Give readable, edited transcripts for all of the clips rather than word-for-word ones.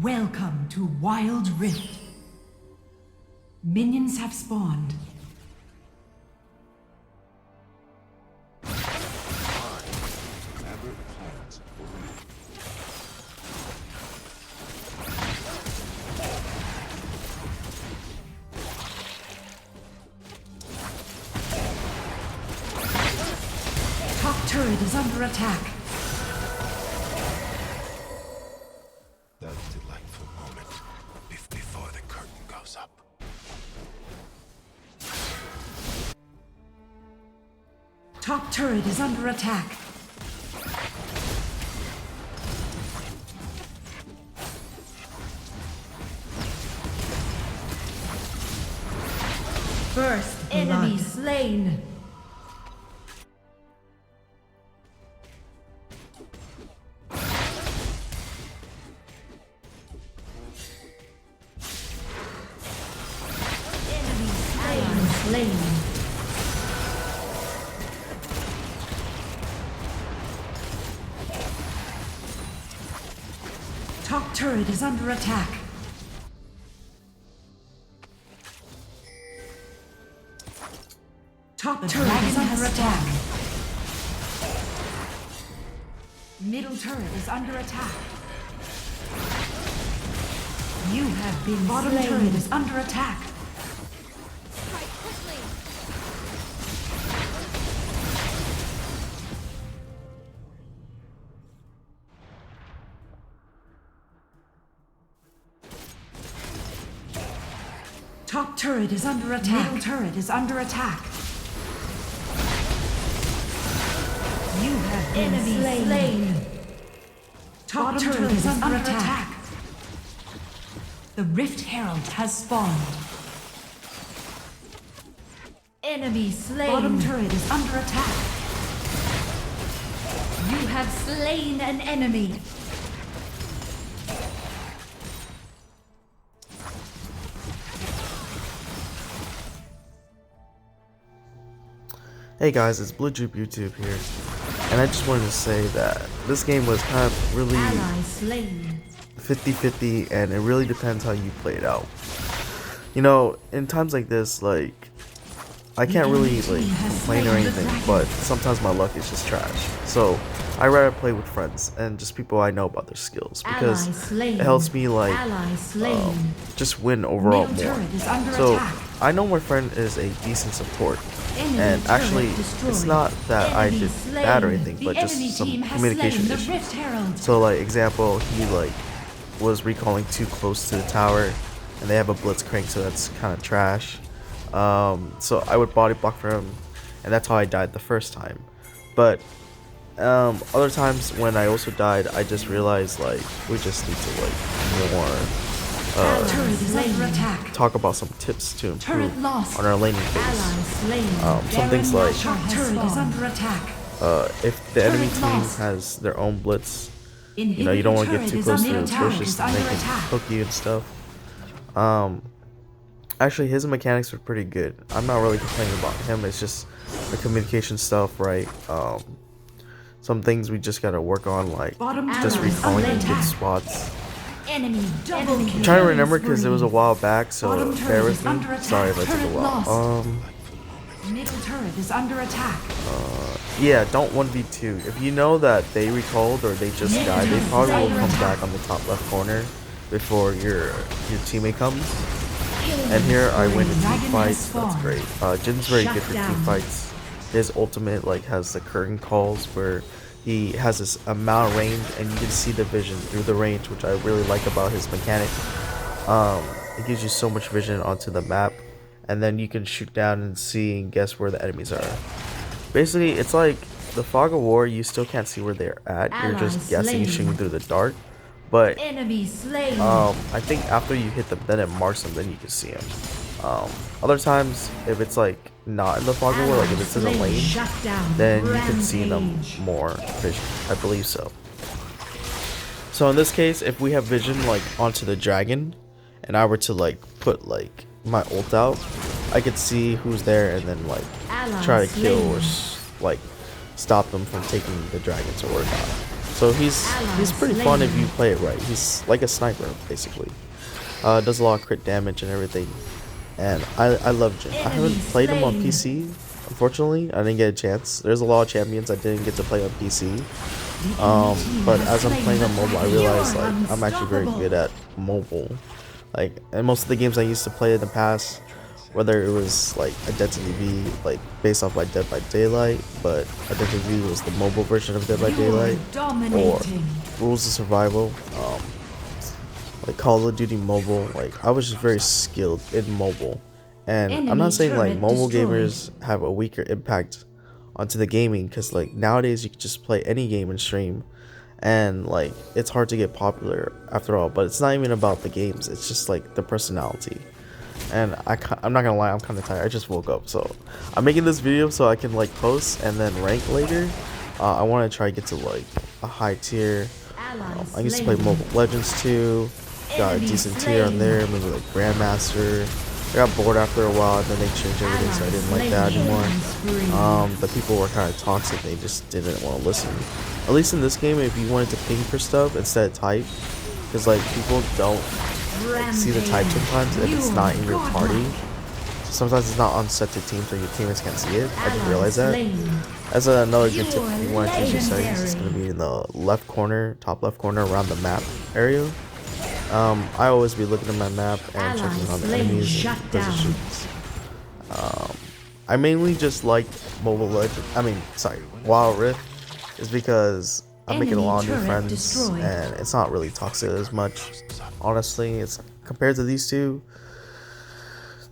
Welcome to Wild Rift. Minions have spawned. Top turret is under attack. That delightful moment before the curtain goes up. Top turret is under attack. First enemy slain. Slain. Top turret is under attack. Top turret is under attack. Middle turret is under attack. You have been bottom slain. Turret is under attack. Top turret is under attack. Middle turret is under attack. You have been slain. Top turret is under attack. The Rift Herald has spawned. Enemy slain. Bottom turret is under attack. You have slain an enemy. Hey guys, it's Blue Jupe YouTube here, and I just wanted to say that this game was kind of really 50-50, and it really depends how you play it out. You know, in times like this, like, I can't really complain or anything, but sometimes my luck is just trash. So I rather play with friends and just people I know about their skills, because it helps me just win overall more. So I know my friend is a decent support, and actually it's not that I did bad or anything, but just some communication issues. So like example, he was recalling too close to the tower, and they have a blitzcrank, so that's kind of trash. So I would body block for him, and that's how I died the first time. But other times when I also died, I just realized we just need to more talk about some tips to improve on our laning phase. Some things like if the enemy team has their own blitz, you know, you don't want to get too close to the bushes and they can hook you and stuff. Actually, his mechanics were pretty good. I'm not really complaining about him. It's just the communication stuff, right? Some things we just gotta work on, like just recalling in good spots. I'm trying to remember because it was a while back, so bear with me. Sorry if I took a while. Middle turret is under attack. Yeah, don't 1v2. If you know that they recalled or they just died, they probably will come back on the top left corner before your teammate comes. And here I win the team fights. That's great. Jhin's very good for team fights. His ultimate has the curtain calls where he has this amount of range and you can see the vision through the range, which I really like about his mechanic. It gives you so much vision onto the map, and then you can shoot down and see and guess where the enemies are. Basically, it's like the Fog of War. You still can't see where they're at. You're just guessing, shooting through the dark. But I think after you hit them, then it marks them, then you can see them. Other times, if it's not in the Fog of War, if it's in the lane, then you can see them more vision. I believe so. So in this case, if we have vision onto the dragon, and I were to put my ult out, I could see who's there and then try to kill or stop them from taking the dragons or whatnot. So he's pretty fun if you play it right. He's like a sniper basically. Does a lot of crit damage and everything. And I love Jhin. I haven't played him on PC, unfortunately. I didn't get a chance. There's a lot of champions I didn't get to play on PC. But as I'm playing on mobile, I realized like I'm actually very good at mobile. Like, and most of the games I used to play in the past, whether it was like Identity V, like based off like Dead by Daylight, but Identity V was the mobile version of Dead by Daylight, or Rules of Survival, like Call of Duty Mobile. Like, I was just very skilled in mobile. And I'm not saying like mobile gamers have a weaker impact onto the gaming, because like nowadays you can just play any game and stream, and like it's hard to get popular after all. But it's not even about the games, it's just like the personality. And I'm not gonna lie, I'm kind of tired. I just woke up, so I'm making this video so I can like post and then rank later. I want to try to get to like a high tier. I used to play Mobile Legends too, got a decent tier on there, maybe like Grandmaster. I got bored after a while, and then they changed everything, so I didn't like that anymore. The people were kind of toxic, they just didn't want to listen. At least in this game, if you wanted to ping for stuff instead of type, because like people don't see the type sometimes if it's not in your party. Sometimes it's not on set to team, so your teammates can't see it. I didn't realize that. As another good tip, if you want to change your settings, it's going to be in the left corner, top left corner around the map area. I always be looking at my map and checking on the enemies and positions. I mainly just like Mobile Legends. Wild Rift, is because I'm making a lot of new friends, and it's not really toxic as much. Honestly, it's compared to these two.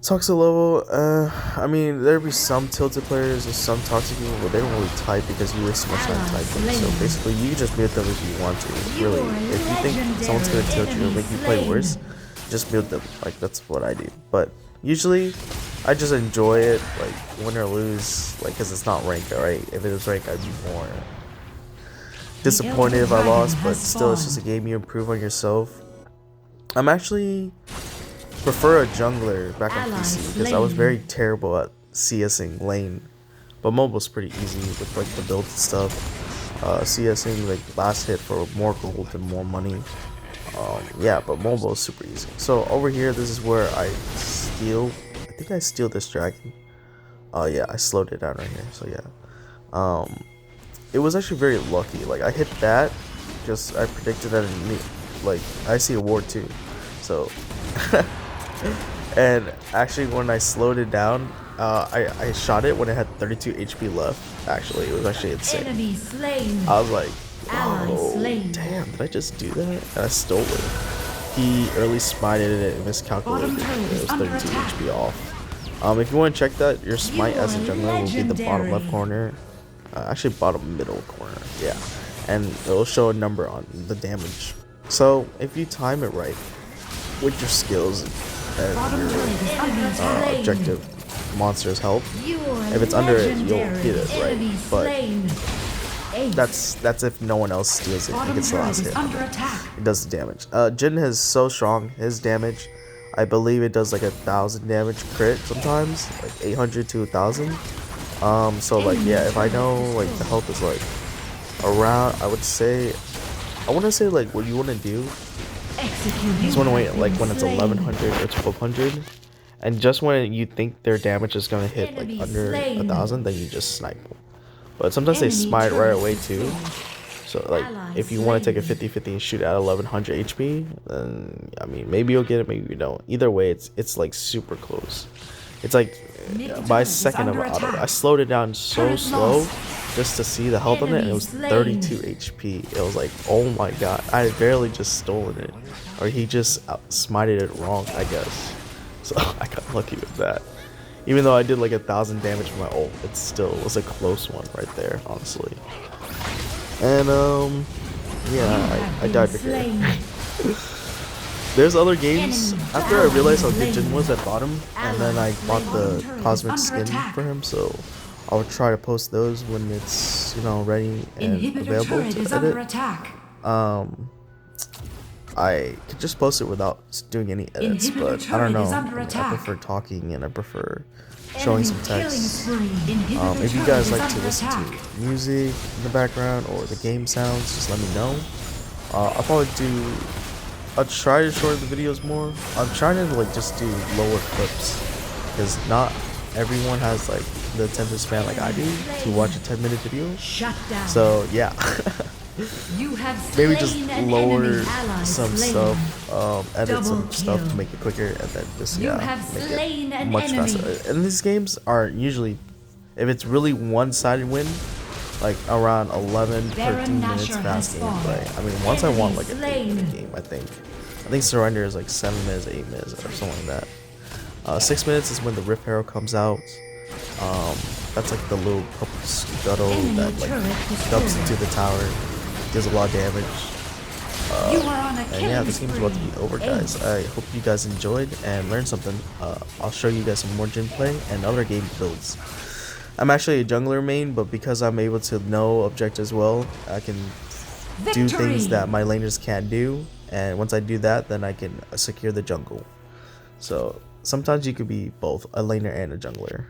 Toxic level, I mean, there'll be some tilted players or some toxic people, but they don't really type because you waste so much time typing. So basically, you can just mute them if you want to. Really, if you think someone's gonna tilt you or make you play worse, just mute them. Like, that's what I do. But usually, I just enjoy it, like win or lose, like, because it's not ranked, right? If it was ranked, I'd be more disappointed if I lost, but still, it's just a game you improve on yourself. I'm actually prefer a jungler back on PC, because I was very terrible at CSing lane, but mobile's pretty easy with like the build and stuff. CSing like last hit for more gold and more money. Yeah, but mobile is super easy. So over here, this is where I steal. I think I steal this dragon. Oh yeah, I slowed it down right here. So yeah, it was actually very lucky. Like, I hit that, just I predicted that like I see a ward too, so. And actually, when I slowed it down, I shot it when it had 32 HP left. Actually, it was actually insane. I was like, oh damn, did I just do that? And I stole it. He early smited it and miscalculated it. It was 32 HP off. If you want to check that, your smite as a jungler will be in the bottom left corner. Actually, bottom middle corner. Yeah, and it will show a number on the damage. So if you time it right with your skills and your objective monster's help, if it's under it, you'll hit it right. But that's if no one else steals it and gets the last hit. It does the damage. Jhin is so strong. His damage, I believe it does like 1,000 damage crit sometimes, like 800 to 1,000. So like, yeah, if I know like the health is like around, I would say, I want to say like what you want to do is want to wait like when it's 1,100 or 1,200, and just when you think their damage is gonna hit like under 1,000, then you just snipe them. But sometimes they smite right away too. So like, if you want to take a 50-50 and shoot at 1,100 HP, then I mean, maybe you'll get it, maybe you don't. Either way, it's like super close. It's like by a second of auto. I slowed it down so slow just to see the health on it, and it was 32 HP. It was like, oh my god, I barely just stolen it, or he just smited it wrong, I guess. So I got lucky with that. Even though I did like 1,000 damage with my ult, it still was a close one right there, honestly. And yeah, I died to here. There's other games. After I realized how good Jhin was at bottom, and then I bought the cosmic skin for him, so I'll try to post those when it's, you know, ready and available to edit. I could just post it without doing any edits, Inhibitor but I turret don't know. is under I attack. prefer talking and I prefer showing some text. Inhibitor If you turret guys is like to under listen attack. to music in the background or the game sounds, just let me know. I'll probably I'll try to shorten the videos more. I'm trying to like just do lower clips because not everyone has like the attention span like I do to watch a 10-minute video. Shut down. So yeah. You have Maybe just slain an lower enemy ally some slain. stuff, edit Double some stuff to kill. make it quicker, and then just You yeah, have make slain it an much enemy. faster. And these games are usually, if it's really one-sided win, like around 11, 13 minutes Nashor fast has fallen. gameplay. I mean, once I want like an Enemy 8-minute slain. game, I think Surrender is like 7 minutes, 8 minutes, or something like that. 6 minutes is when the Rift Arrow comes out. That's like the little purple scuttle Enemy that like turret jumps destroyed. into the tower, deals a lot of damage. You are on a And killing yeah, this game's about to be spree. over, guys. I hope you guys enjoyed and learned something. I'll show you guys some more Jhin play and other game builds. I'm actually a jungler main, but because I'm able to know objectives well, I can do Victory. things that my laners can't do. And once I do that, then I can secure the jungle. So sometimes you could be both a laner and a jungler.